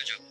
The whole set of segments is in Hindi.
हो जाओ।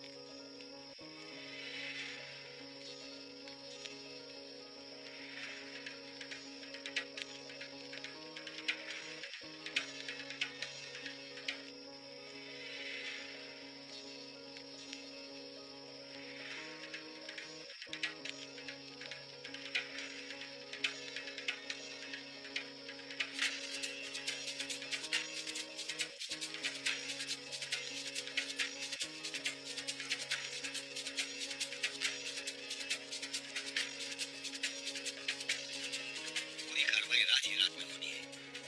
पूरी कार्रवाई रात ही रात में होनी है।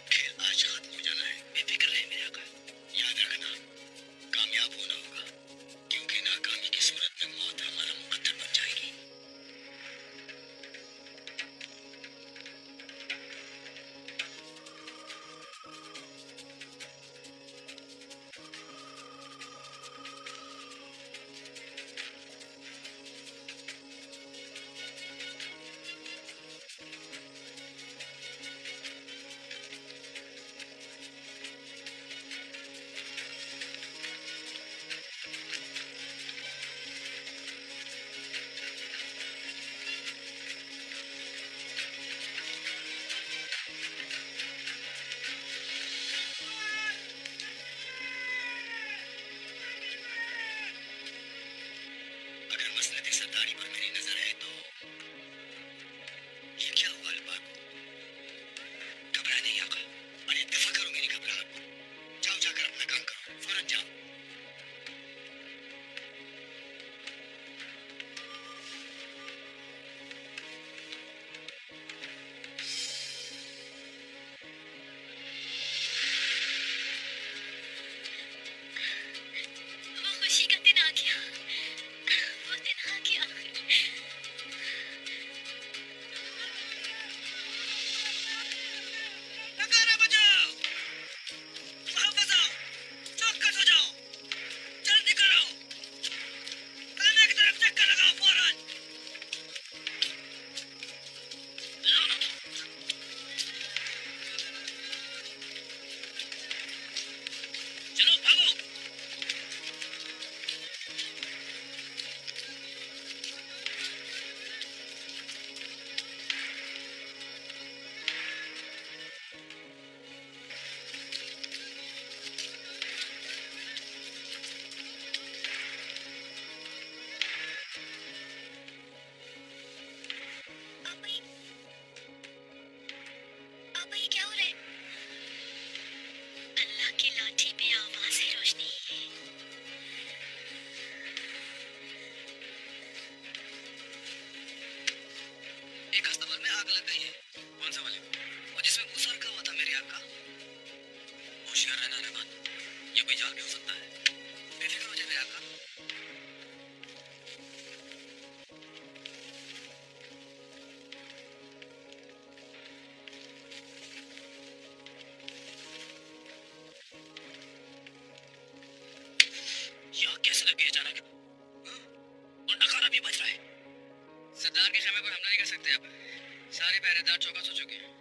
खेल आज खत्म हो जाना है। बेफिक्र रहे मेरे आका। याद रखना, कामयाब होना होगा, क्योंकि नाकामी की सूरत में मौत हमारा मुकद्दर बन जाएगी। अगर मसलत सरदारी पर मेरी नजर है तो ये क्या हुआ अलबाग? घबरा नहीं आका। अरे दफा करो मेरी घबराहट को। जाओ, जाकर अपना काम करो, फौरन जाओ। वो खुशी का दिन आ गया। वो दिन आ गया। नगारा बजाओ, वापस आओ, चौकस हो जाओ, जल्दी करो, खाने की तरफ चक्कर लगाओ फौरन। चलो भागो। पापा ये क्या हो रहा है? अल्लाह की लाठी पे आवाज है रोशनी। एक अस्तबल में आग लग गई है। कौन सा वाले? वो जिसमें मूसा रखा हुआ था मेरे आका। होशियार रहना रहमान, ये कोई जाल भी हो सकता है। बेफिक्र हो जाए मेरे आका। ये आग कैसे लग गई अचानक? और नगारा भी बज रहा है। सरदार के खेमे पर हमला नहीं कर सकते अब। सारे पहरेदार चौकस हो चुके हैं।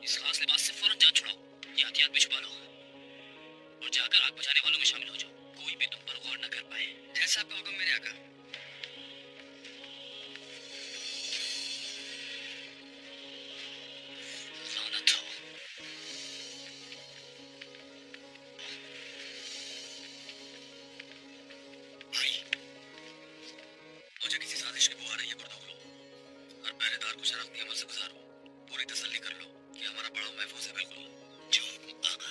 इस खास लिबास से फौरन जान छुड़ाओ, ये हथियार भी छुपा लो और जाकर आग बुझाने वालों में शामिल हो जाओ। कोई भी तुम पर गौर न कर पाए। जैसा आपका हुक्म मेरे आका। लानत हो। भाई, मुझे किसी साजिश की बू आ रही है। पर्दा खोलो। हर पहरेदार को शराफती अमल से गुजारो। पूरी तसल्ली कर लो कि हमारा पड़ाव महफूज है। बिल्कुल जो हुक्म आका।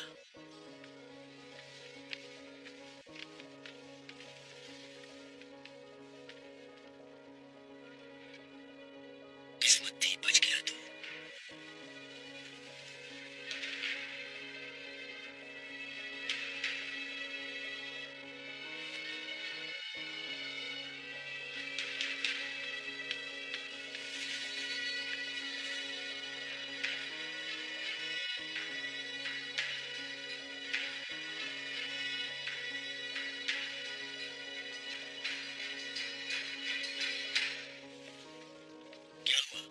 किस्मत थी, बच गया तू। क्या हुआ?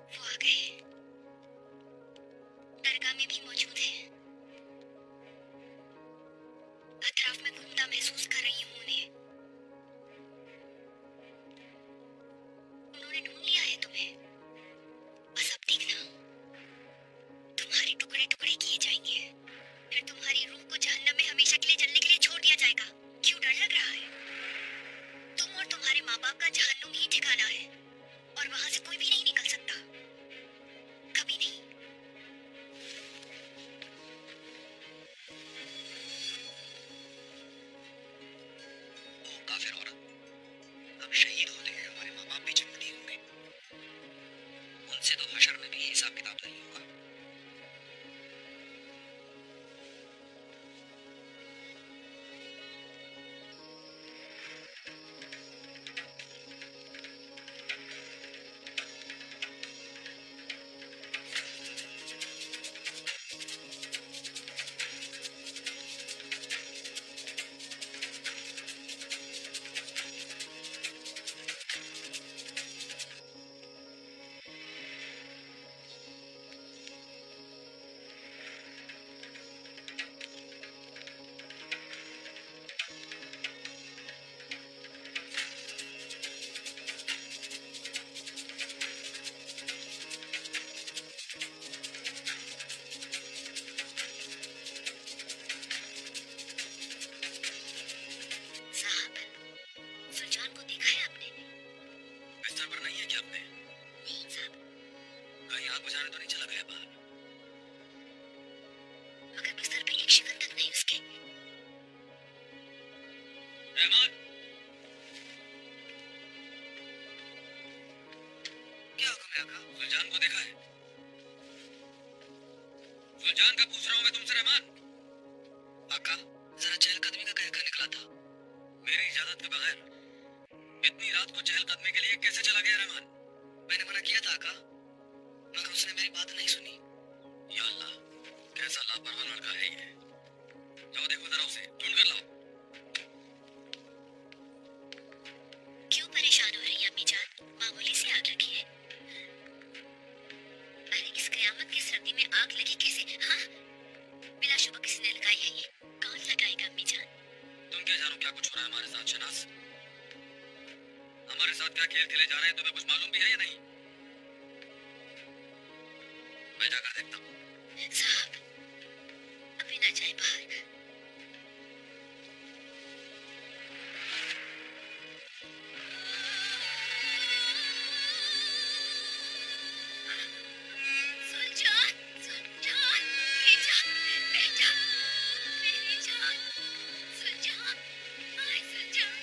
वो आ गए। दरगाह में भी मौजूद है। अतराफ में घूमता महसूस कर रही हूँ उन्हें। उन्होंने ढूंढ लिया है तुम्हें। बस अब देखना, तुम्हारे टुकड़े टुकड़े किए जाएंगे, फिर तुम्हारी रूह को जहन्नम में हमेशा के लिए जलने के लिए छोड़ दिया जाएगा। क्यों डर लग रहा है? तुम और तुम्हारे माँ बाप का जहन्नुम ही ठिकाना है, और वहां से कोई भी नहीं निकल सकता, कभी नहीं। ओ काफिर औरत, अब शहीद होते हैं हमारे माँ बाप भी जन्नती होंगे। उनसे तो हशर में भी हिसाब किताब नहीं होगा। साहब, सुलझान को देखा है आपने? बिस्तर पर नहीं है क्या अपने? नहीं साहब, कहीं आग बुझाने तो नहीं चला गया बाहर? मगर बिस्तर पे एक शिकन तक नहीं उसके। रहमान, क्या हुक्म है आका? सुलझान को देखा है? सुलझान का पूछ रहा हूँ मैं तुमसे रहमान। आका, जरा चहलकदमी का कहकर निकला था, मेरी इजाजत के बगैर। इतनी रात को चहलकदमी के लिए कैसे चला गया रहमान? मैंने मना किया था आका, मगर उसने मेरी बात नहीं सुनी। या अल्लाह, कैसा लापरवाह लड़का है ये। जाओ देखो जरा उसे, ढूंढ कर लाओ। क्यों परेशान हो रही है अम्मी जान? मामूली सी आग लगी है। अरे इस कयामत की सर्दी में आग लगी कैसे? हाँ, बिलाशुबा किसी ने लगाई है। ये कौन लगाएगा अम्मी जान? तुम क्या जानो क्या कुछ हो रहा है हमारे साथ शनाज? हमारे साथ क्या खेल खेले जा रहे हैं तुम्हें कुछ मालूम भी है या नहीं? मैं जाकर देखता हूँ। साहब, अभी ना जाए बाहर। सुलझान, सुलझान, बेटा, बेटा, मेरी जान, सुलझान, हाय सुलझान।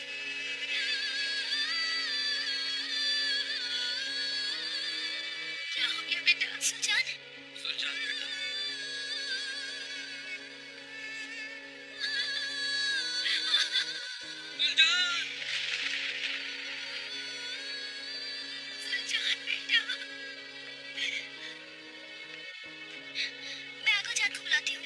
क्या हो गया बेटा? सुलझान, सुलझान बेटा, सुलझान! सुलझान बेटा, मैं आगे जाकर बुलाती हूँ।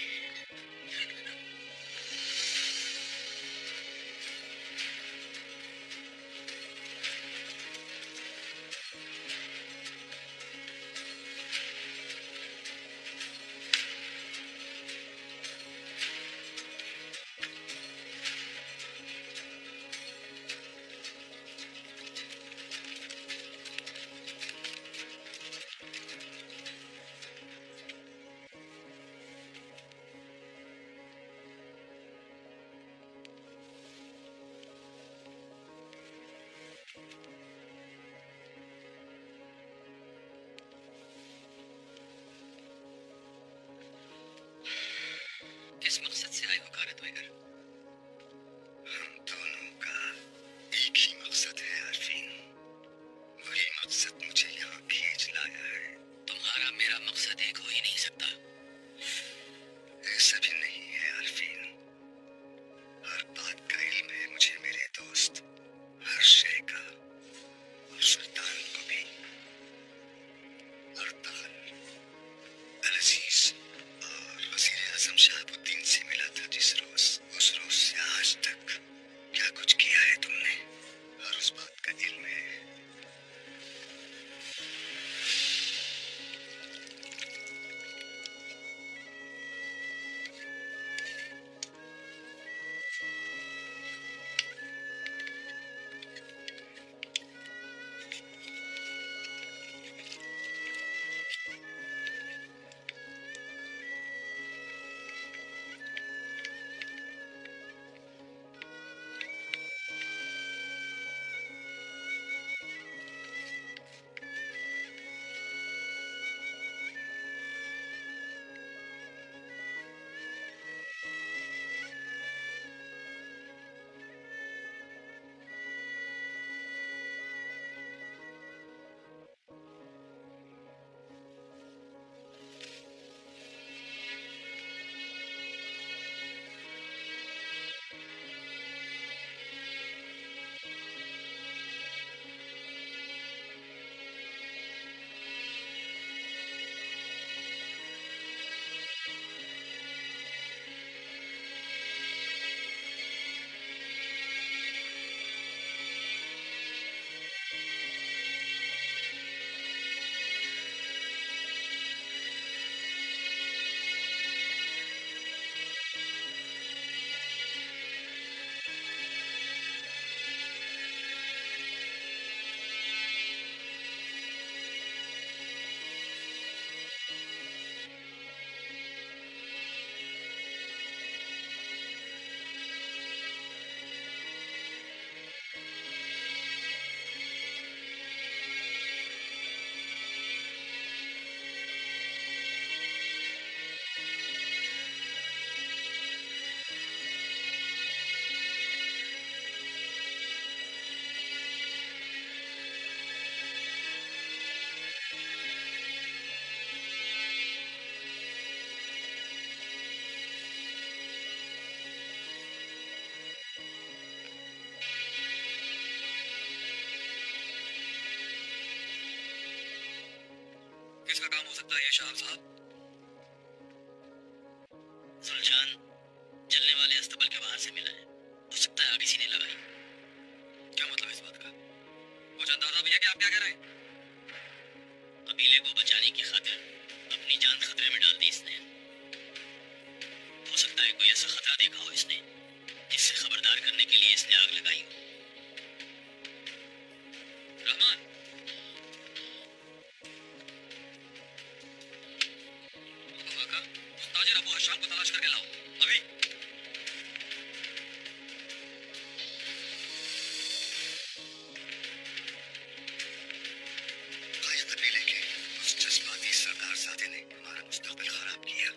काम हो सकता है ये शाह साहब? सुलझान जलने वाले अस्तबल के बाहर से मिला है। हो सकता है आग इसी ने लगाई। क्या मतलब इस बात का? कुछ अंदाजा भी है कि आप क्या कह रहे हैं? कबीले को बचाने की खातिर अपनी जान खतरे में डाल दी इसने। हो सकता है कोई ऐसा खतरा देखा हो इसने जिससे खबरदार करने के लिए इसने आग लगाई हो। रहमान, काका, उस ताजिर अबू हशाम को तलाश करके लाओ अभी। कबीले के उस जज्बाती सरदार साथे ने हमारा मुस्तकबिल खराब किया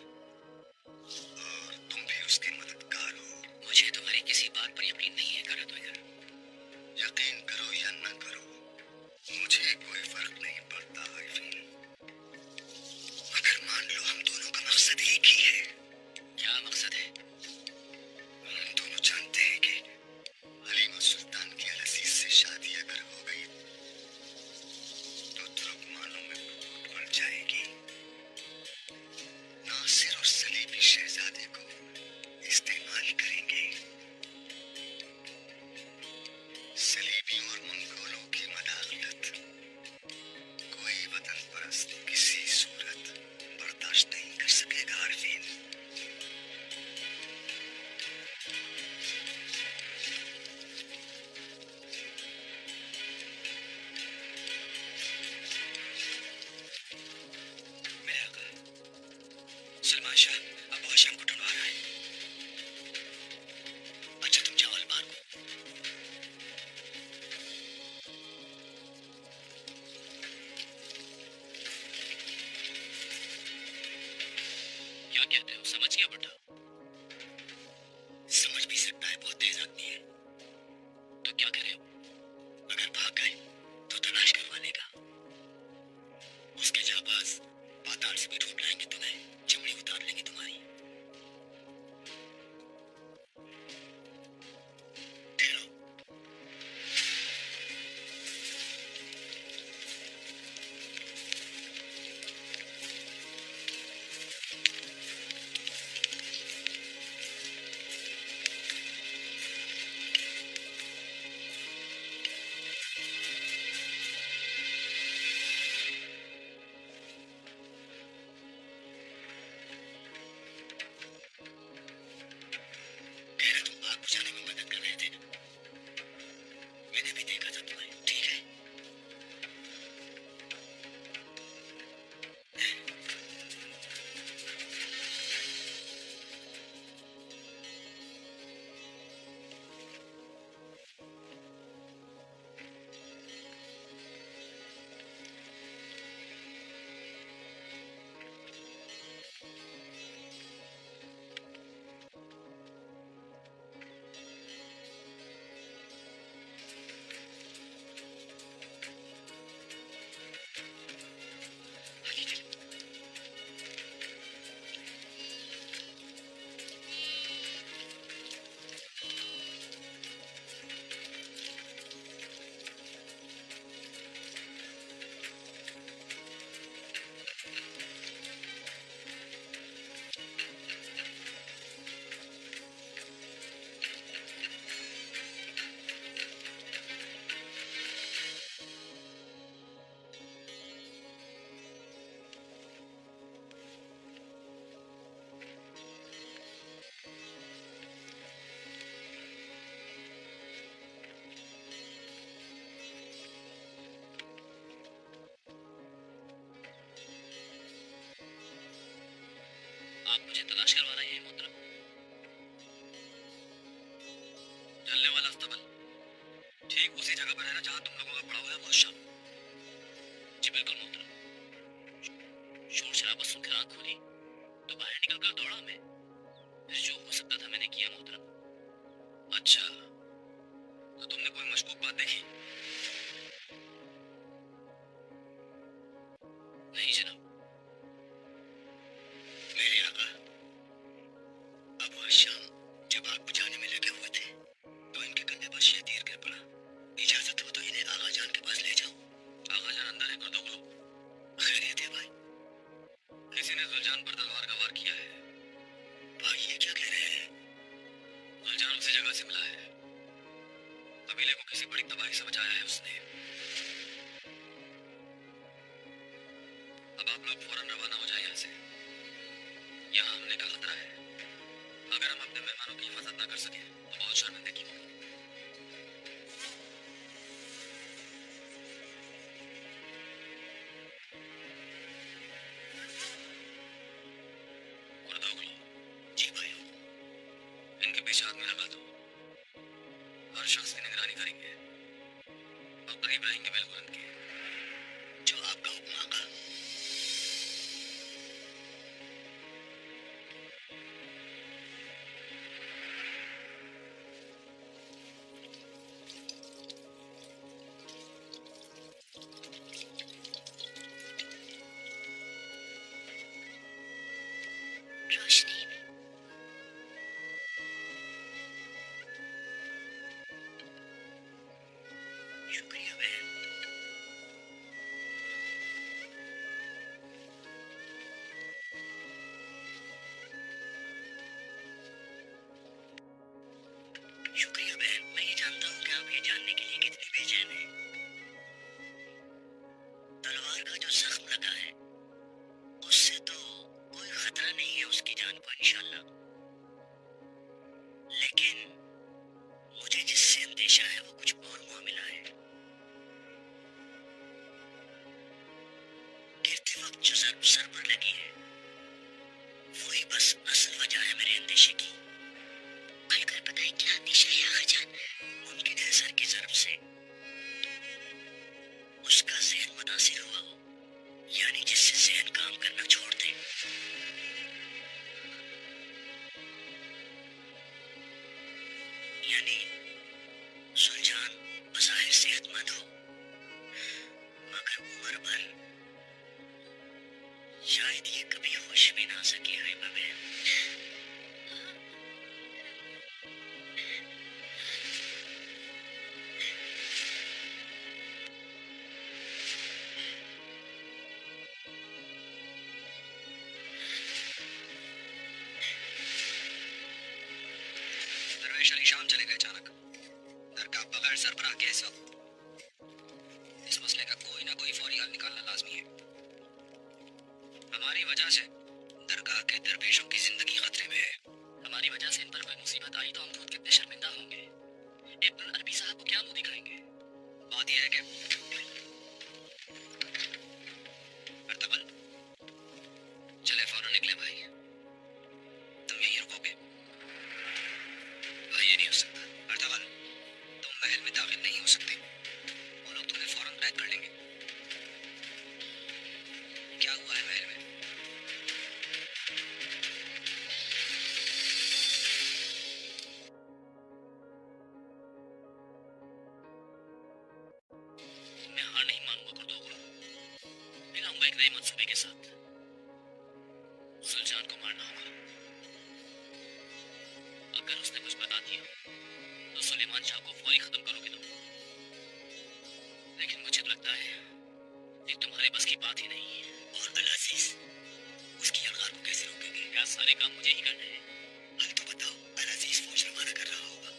और तुम भी उसके मददगार हो। मुझे तुम्हारी किसी बात पर यकीन नहीं है करतवेगर। यकीन करो या न करो, मुझे कोई फर्क नहीं पड़ता आरिफीन। मगर मान लो हम दोनों का मकसद एक ही है। क्या मकसद है? हम दोनों जानते हैं कि हलीमा सुल्तान की अल-अज़ीज़ से शादी अगर हो गई तो तुर्कमानों में फूट पड़ जाएगी। नासिर और सलीबी शहजादे को इस्तेमाल करेंगे। सलीबियों और मंगोलों की मदाखलत कोई वतन परस्त किसी सूरत बर्दाश्त नहीं कर सकेगा आरिफीन। मेरे आका, सलमान शाह अबू हशाम को ढूंढवा रहा है। अच्छा तुम जाओ अलबार को। क्या कहते हो? समझ गया बेटा? समझ भी सकता है, बहुत तेज आदमी है। तो क्या करे? अगर भाग गए तो तलाश करवा लेगा। उसके जाबाज पाताल से भी ढूंढ लाएंगे तुम्हें, चमड़ी उतार लेंगे तुम्हारी। ठहरो। कह रहे तुम आग बुझाने में मदद कर रहे थे ना? मैंने भी देखा था तुम्हें, ठीक है? आगे चलो। आप मुझे तलाश करवा रहे हैं मोहतरम? जलने वाला अस्तबल ठीक उसी जगह पर है ना जहां तुम लोगों का पड़ा हुआ है वो शाम? जी बिल्कुल मोहतरम। शोर शराबा सुनकर आंख खोली तो बाहर निकलकर दौड़ा मैं। फिर जो हो सकता था मैंने किया मोहतरम। अच्छा, तो तुमने कोई मशकूक बात देखी? नहीं जनाब। मेरे आका, अबू हशाम जब आग बुझाने में लगे हुए थे तो इनके कंधे पर शेर तीर गिर पड़ा। इजाजत हो तो इन्हें आगा जान के पास ले जाओ। आगा जान अंदर है, कर दो। खैरियत है भाई? सुलझान पर तलवार का वार किया है। भाई ये क्या कह रहे हैं? सुलझान उसी जगह से मिला है। कबीले को किसी बड़ी तबाही से बचाया है उसने। अब आप लोग फौरन रवाना हो जाए यहाँ से। यहाँ हमले का खतरा है। अगर हम अपने मेहमानों की हिफाजत ना कर सके तो बहुत शर्मिंदगी होगी। जी भाई। इनके पीछे आदमी लगा दो। हर शख्स की निगरानी करेंगे और करीब रहेंगे बिल्कुल इनके। जो आपका हुक्म आका। रोशनी, शुक्रिया बहन। शुक्रिया बहन। मैं ये जानता हूँ कि आप ये जानने के लिए कितनी बेचैन हैं। तलवार का जो जख्म लगा है उससे तो कोई खतरा नहीं है उसकी जान को इंशाल्लाह। लेकिन मुझे जिससे अंदेशा है वो कुछ और मामला है। गिरते वक्त जो जर्ब सर पर लगी है वही बस असल वजह है मेरे अंदेशे की। खुलकर बताएं क्या अंदेशा है आगा जान? मुमकिन है सर की जर्ब से उसका जहन मुतासिर हुआ हो, यानी जिससे जहन काम करना छोड़ दे। यानी सुलझान बज़ाहिर सेहतमंद हो मगर उम्र भर शायद ये कभी होश में ना सके। है बहन। दरवेश अली शाम चले गए अचानक। दरगाह बगैर सरबराह के इस वक्त इस मसले का कोई ना कोई फौरी हल निकालना लाजमी है। हमारी वजह से दरगाह के दरवेशों की जिंदगी खतरे में है। हमारी वजह से इन पर कोई मुसीबत आई तो हम खुद कितने शर्मिंदा होंगे। इब्न अरबी साहब को क्या मुंह दिखाएंगे? बात यह है कि अर्तगल चले फौरन निकले भाई। तुम यहीं रुकोगे? भाई ये नहीं हो सकता। अर्तगल तुम महल में दाखिल नहीं हो सकते। वो लोग तुम्हें फौरन कैद कर लेंगे। क्या हुआ है महल में? मैं हार नहीं मानूंगा कुर्दोगलो। मिलाऊंगा एक नए मंसूबे के साथ। सुल्तान को मारना होगा। अगर उसने कुछ बता दिया तो सुलेमान शाह को फौरी खत्म करोगे तुम। लेकिन मुझे तो लगता है ये तुम्हारे बस की बात ही नहीं है। और अल-अज़ीज़ उसकी अलगार को कैसे रोकेंगे? क्या सारे काम मुझे ही करने हैं? हल तो बताओ। अल-अज़ीज़ फौज रवाना कर रहा होगा।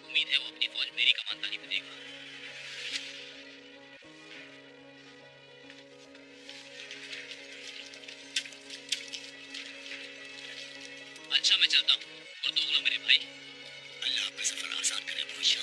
उम्मीद है वो अपनी फौज मेरी कमानदारी में देगा। अच्छा मैं चलता हूँ। कुर्दोगलो मेरे भाई। अल्लाह आपका सफर आसान करे मोहिशा।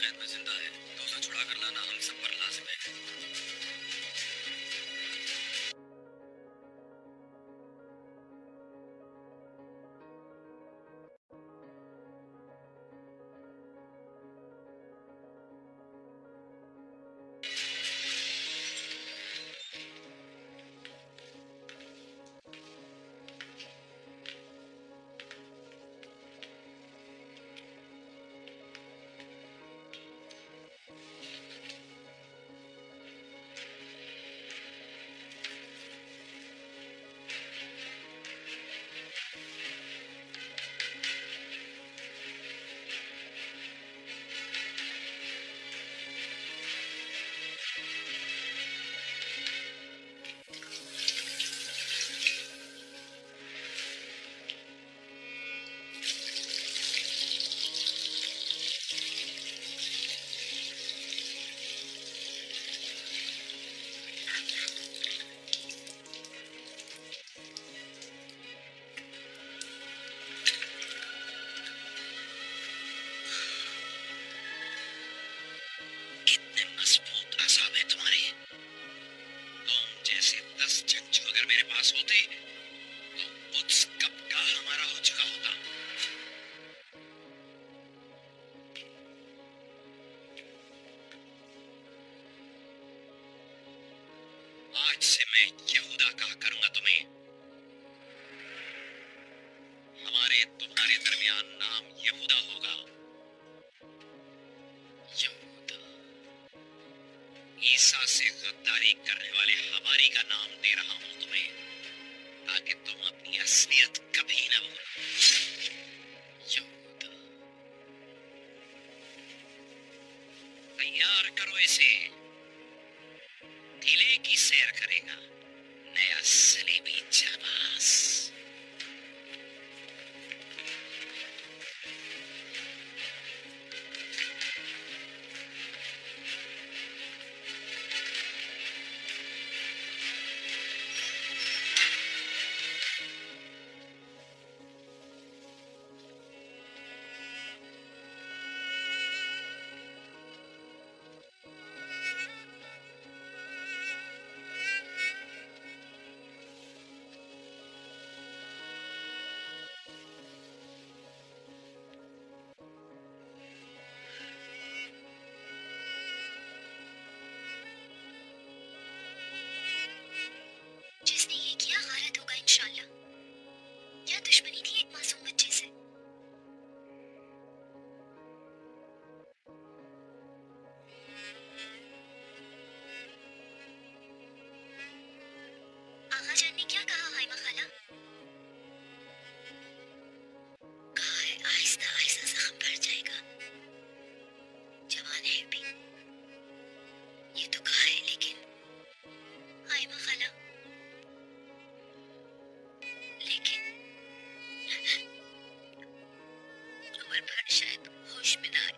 कैद में जिंदा है तो उसे छुड़ा कर लाना हम सब पर लाजिम है। कितने मजबूत आसाम है तुम्हारे। तुम जैसे 10 जंजू अगर मेरे पास होते तो कुछ कब का हमारा हो चुका होता। आज से मैं यहूदा कहा करूंगा तुम्हें। हमारे तुम्हारे दरमियान नाम यहूदा होगा। यहूदा। ईसा से गद्दारी करने वाले हवारी का नाम दे रहा हूं तुम्हें, ताकि तुम अपनी असलियत कभी न भूलो। यहूदा। तैयार करो इसे। किले की सैर करेगा नया सलीबी जाबाज। जिसने ये किया गलत होगा इंशाल्लाह। क्या दुश्मनी थी एक मासूम बच्चे से? आगा जान ने क्या कहा हाइमा खाला? कहा है आहिस्ता आहिस्ता जख्म भर जाएगा, जवान है भी। ये तो कहा है, लेकिन हाइमा खाला, लेकिन उम्र भर शायद होश में ना आए।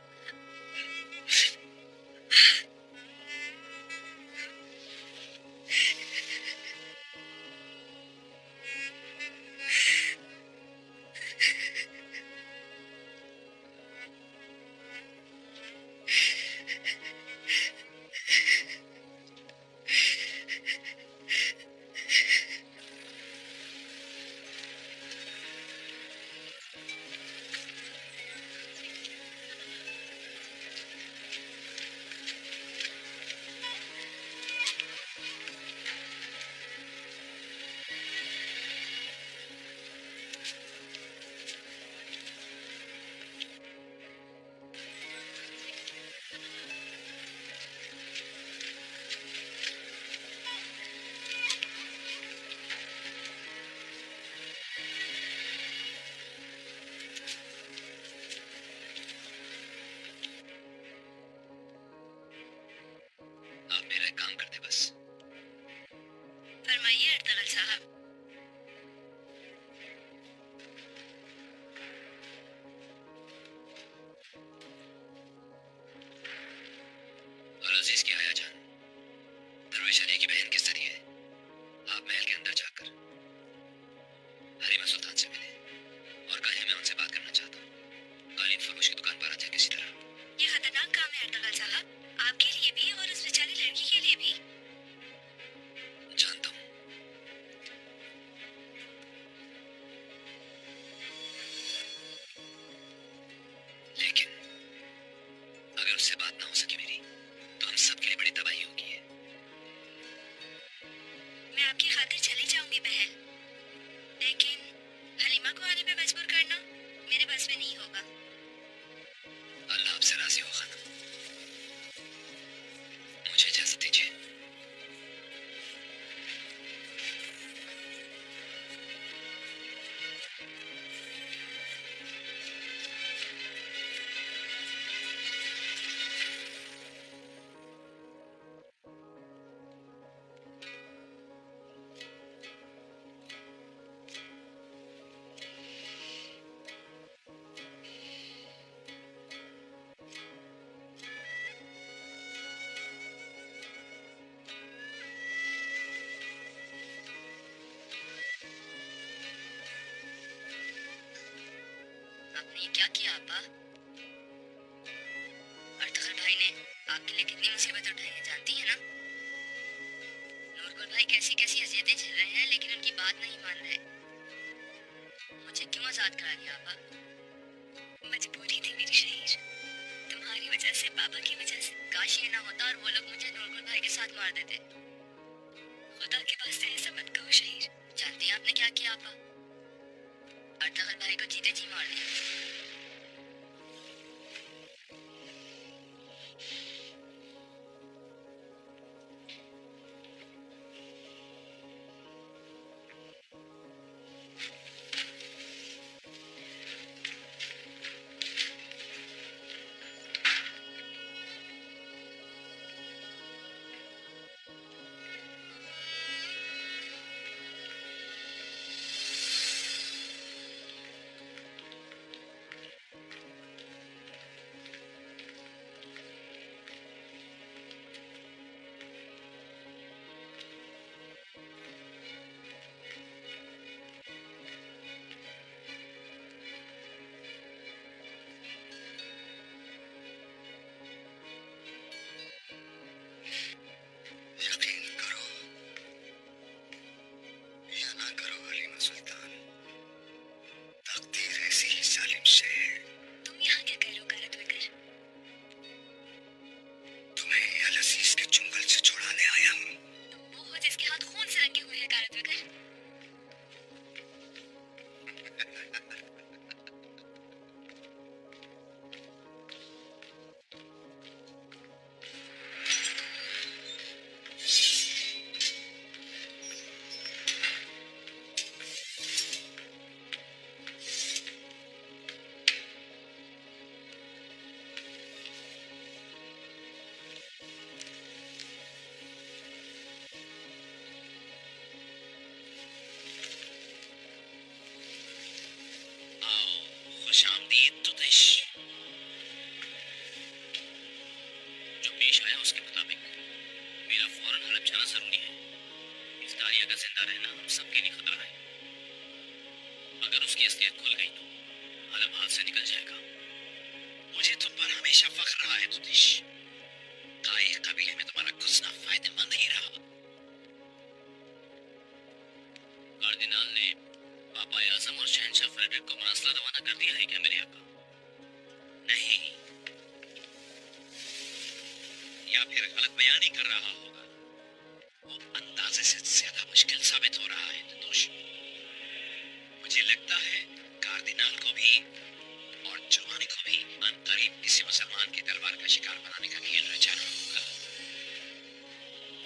आप मेरा एक काम करते बस। फरमाइए अर्तगल साहब। और अजीज की आया जान, दरवेश अली की बहन किस तरह है? आप महल के अंदर जाकर हरीमा सुल्तान से मिले और कहे मैं उनसे बात करना चाहता हूँ। कालीन फरोश की दुकान पर आ जाए किसी तरह। ये खतरनाक काम है आपके लिए भी और उस बेचारी लड़की के लिए भी। जानता हूँ। लेकिन अगर उससे बात ना हो सके मेरी, तो हम सबके लिए बड़ी तबाही होगी। मैं आपकी खातिर चली जाऊंगी बहन, लेकिन हलीमा को आने पे मजबूर करना मेरे बस में नहीं होगा। अल्लाह आपसे राजी हो खानम। मुझे इजाजत दीजिए। आपने ये क्या किया आपा? अर्तगल भाई ने आपके लिए कितनी मुसीबत उठाई है जानती है ना? नूरगुल भाई कैसी कैसी अजियतें झेल रहे हैं, लेकिन उनकी बात नहीं मान रहे। मुझे क्यों आजाद करा दिया आपा? मजबूरी थी मेरी शहीर, तुम्हारी वजह से, पापा की वजह से। काश ये ना होता और वो लोग मुझे नूरगुल भाई के साथ मार देते। खुदा के वास्ते ऐसा मत कहो शहीर। जानती हैं आपने क्या किया आपा? अर्तगल भाई को जीते जी मार दिया। यकीन करो या ना करो हलीमा सुल्तान, तकदीर ऐसी ही जालिम शे है। तुम यहाँ क्या कर रहे हो कारत विकर? तुम्हें अल अजीज के चुंगल से छुड़ाने आया हूँ। तुम वो हो जिसके हाथ खून से रंगे हुए हैं कारत विकर। आओ, खुशामदीद तुतिश। जो पेश आया उसके मुताबिक मेरा फौरन हड़प जाना जरूरी है। इस दारिया का जिंदा रहना हम सबके लिए खतरा है। अगर उसकी असलियत खुल गई तो आलम हाथ से निकल जाएगा। मुझे तुम पर हमेशा फख्र रहा है तुतिश। ताए कबीले में तुम्हारा घुसना फायदेमंद ही रहा। कार्दिनाल ने पापा आजम और शहंशाह फ्रेडरिक को मरसला रवाना कर दिया है क्या मेरे आका? नहीं, या फिर गलत बयानी कर रहा होगा। वो अंदाजे से ज्यादा मुश्किल साबित हो रहा है तुतुश। मुझे लगता है कार्दिनाल को भी और जवानी को भी अनकरीब किसी मुसलमान की तलवार का शिकार बनाने का खेल रचाना होगा।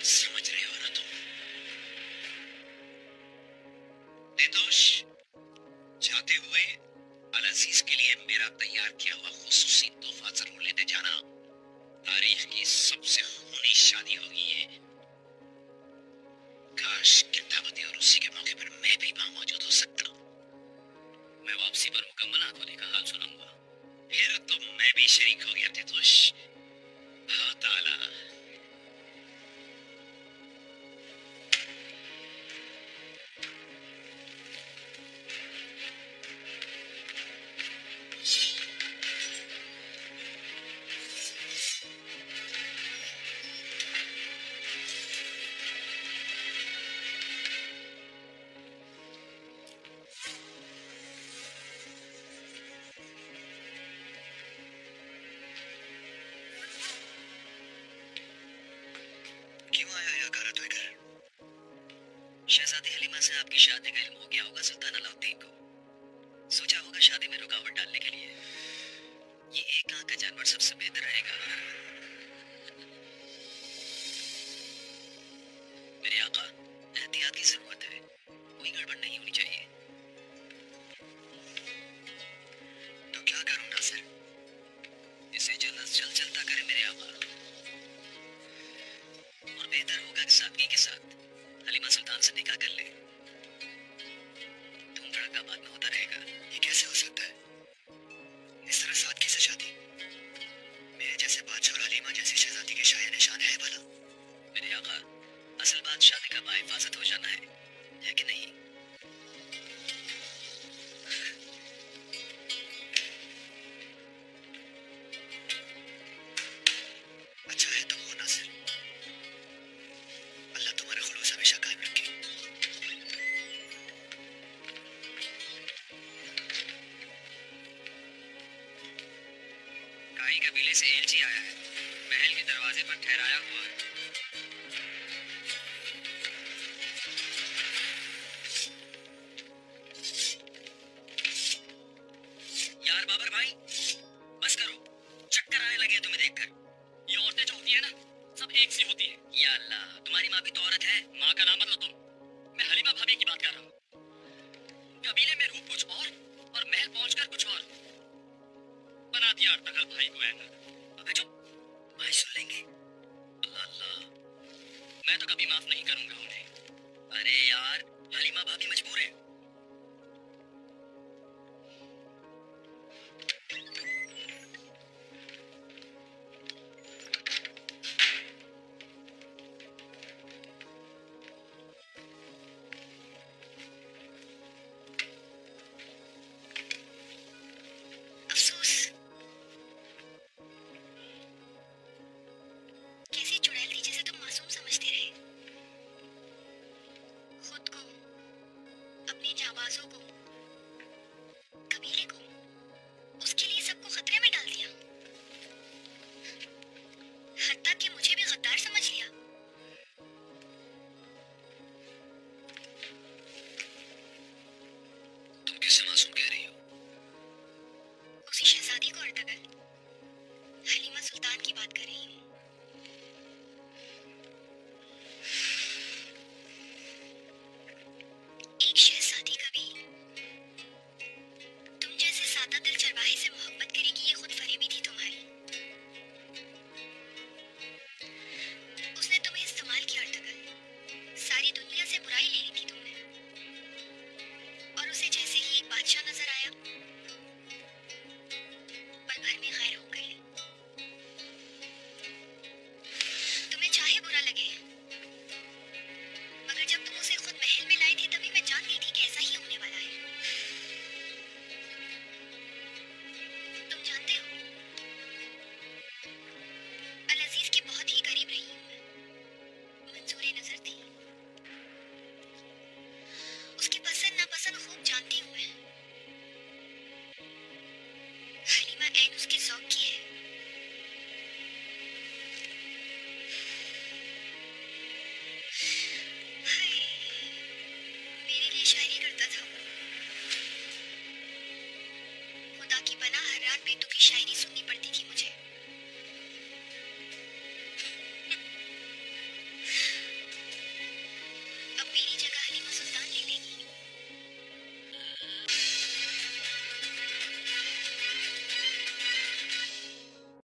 समझ रहे हो ना तुम? निर्दोष जाते हुए अल अजीज के लिए मेरा तैयार किया हुआ खुसूसी तोहफा जरूर लेते जाना। तारीख की सबसे खूनी शादी होगी ये। काश किताबती और उसी के मौके पर मैं भी वहां मौजूद हो सकता। मैं वापसी पर मुकम्मल आंखों का हाल सुनाऊंगा। फिर तो मैं भी शरीक हो गया तितुश। शहजादी हलीमा से आपकी शादी का इल्म हो गया होगा सुल्तान अलाउद्दीन को। सोचा होगा शादी में रुकावट डालने के लिए ये एक आंख का जानवर सबसे बेहतर रहेगा। मेरे आका, एहतियात की जरूरत है, कोई गड़बड़ नहीं होनी चाहिए। तो क्या करूं नासिर? इसे जल्द अज जल्द चलता करे मेरे आका। और बेहतर होगा कि सादगी के साथ हलीमा सुल्तान से निकाह कर ले। धूम धड़का बाद में होता रहेगा। ये कैसे हो सकता है? इस तरह सादगी से शादी? मेरे जैसे बादशाह और हलीमा जैसी शहजादी के शायर निशान है भला? मेरे आका, असल बात शादी का बाहिफाजत हो जाना है कि नहीं? अच्छा है तुम हो नासिर। अल्लाह तुम्हारा खुलूस हमेशा कायम रखे। काई कबीले से एलची आया है, महल के दरवाजे पर ठहराया हुआ है। यार बाबर भाई, बस करो, चक्कर आने लगे हैं तुम्हें देखकर। ये औरतें जो होती है ना, सब एक सी होती है। या अल्लाह, तुम्हारी माँ भी तो औरत है। माँ का नाम मत लो तुम, मैं हलीमा भाभी की बात कर रहा हूँ। कबीले में रूप कुछ और महल पहुंचकर कुछ और। बना दिया अर्तगल भाई को ऐना। अबे चुप, भाई सुन लेंगे। अल्लाह अल्लाह, मैं तो कभी माफ नहीं करूंगा उन्हें। अरे यार, हलीमा भाभी मजबूर है। अफसोस, कैसी चुड़ैल थी जिसे तुम मासूम समझते रहे। खुद को, अपनी जाबाजों को, कबीले को, उसके लिए सबको खतरे में डाल दिया। हत्ता कि मुझे भी गद्दार समझ लिया। तुम किससे मासूम कह रही हो? उसी शहजादी को अर्तगल, हलीमा सुल्तान की बात कर रही हूँ। एक शहजादी कभी तुम जैसे सादा दिल चरवाहे से मोहब्बत करेगी, ये खुद फरेबी थी तुम्हारी। उसने तुम्हें इस्तेमाल किया अर्तगल। सारी दुनिया से बुराई ले ली थी तुमने, और उसे जैसे ही एक बादशाह नजर आया, पल भर में गैर हो गई। तुम्हें चाहे बुरा लगे, मगर जब तुम उसे खुद महल में लाए थे तभी मैं जान गई थी कि ऐसा ही होने वाला है। तुम जानते हो, अल-अजीज के बहुत ही करीब रही हूँ मैं। मंजूर नजर थी, उसकी पसंद नापसंद खूब जानती हूँ मैं। हलीमा ऐन उसके शौक की है।